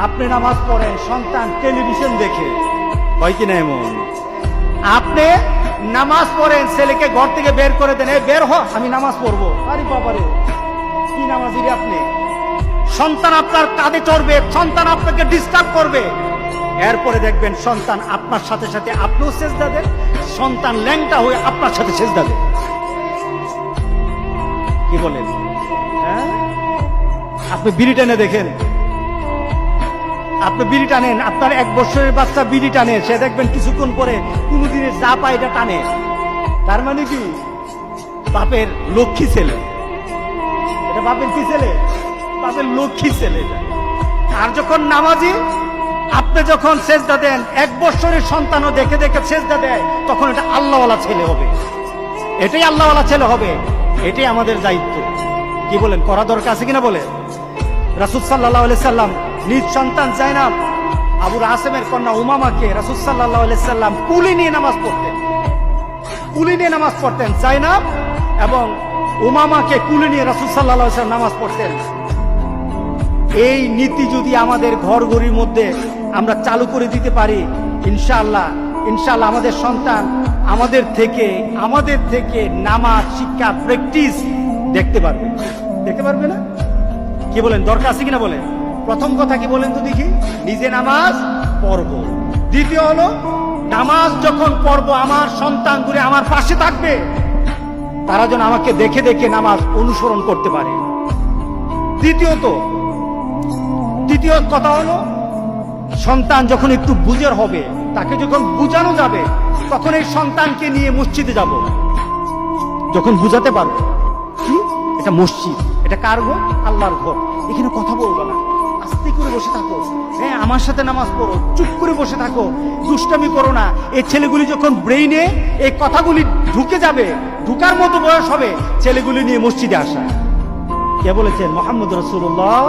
আপনি নামাজ পড়েন, সন্তান টেলিভিশন দেখে, হয় কিনা এমন? আপনি নামাজ পড়েন, ছেলেকে ঘর থেকে বের করে দেন, বের হ, আমি নামাজ পড়বো। আরে বাবারে, কি নামাজি রে আপনি! সন্তান আপনার কাঁধে চড়বে, সন্তান আপনাকে ডিস্টার্ব করবে। এরপরে দেখবেন সন্তান আপনার সাথে সাথে আপনিও সেজদা দেন, সন্তান ল্যাংটা হয়ে আপনার সাথে সেজদা দেন। কি বলেন? হ্যাঁ, আপনি বিড়ি টেনে দেখেন, আপনি বিড়ি টানেন, আপনার 1 বছরের বাচ্চা বিড়ি টানে, সে দেখবেন কিছুক্ষণ পরে কোনদিনের যা পায় এটা টানে। তার মানে কি? বাপের লক্ষ্মী ছেলে। এটা বাপের কি ছেলে? বাপের লক্ষ্মী ছেলে। আর যখন নামাজি, আপনি যখন সেজদা দেন, 1 বছরের সন্তানও দেখে দেখে সেজদা দেয়, তখন এটা আল্লাহওয়ালা ছেলে হবে। এটাই আল্লাহওয়ালা ছেলে হবে। এটাই আমাদের দায়িত্ব। কি বলেন? করা দরকার আছে কিনা বলে? রাসূল সাল্লাল্লাহু আলাইহি সাল্লাম নিজ সন্তান যায়নাব আবুল আসেমের কন্যা উমামাকে রাসূল সাল্লাল্লাহু আলাইহি সাল্লাম কুলি নিয়ে নামাজ পড়তেন। কুলি নিয়ে নামাজ পড়তেন। যায়নাব এবং উমামাকে কুলি নিয়ে রাসূল সাল্লাল্লাহু আলাইহি সাল্লাম নামাজ পড়তেন। এই নীতি যদি আমাদের ঘরঘড়ির মধ্যে আমরা চালু করে দিতে পারি, ইনশাআল্লাহ ইনশাআল্লাহ আমাদের সন্তান আমাদের থেকে নামাজ শিক্ষা প্র্যাকটিস দেখতে পারবে না? কি বলেন? দরকার আছে কিনা বলেন? প্রথম কথা কি বলেন তো দেখি? নিজে নামাজ পড়ব। দ্বিতীয় হলো, নামাজ যখন পড়ব আমার সন্তান ঘুরে আমার পাশে থাকবে, তারা যেন আমাকে দেখে দেখে নামাজ অনুসরণ করতে পারে। দ্বিতীয় কথা হলো, সন্তান যখন একটু বুঝের হবে, তাকে যখন বুঝানো যাবে, তখন এই সন্তানকে নিয়ে মসজিদে যাব। যখন বুঝাতে পারবো কি এটা মসজিদ, এটা কার ঘর? আল্লাহর ঘর, এখানে কথা বলবো না, আস্তে করে বসে থাকো, হ্যাঁ আমার সাথে নামাজ পড়ো, চুপ করে বসে থাকো, দুষ্টামি করো না। এই ছেলেগুলি যখন ব্রেইনে এই কথাগুলি ঢুকে যাবে, ঢুকার মতো বয়স হবে, ছেলেগুলি নিয়ে মসজিদে আসা। কে বলেছেন? মুহাম্মদ রাসূলুল্লাহ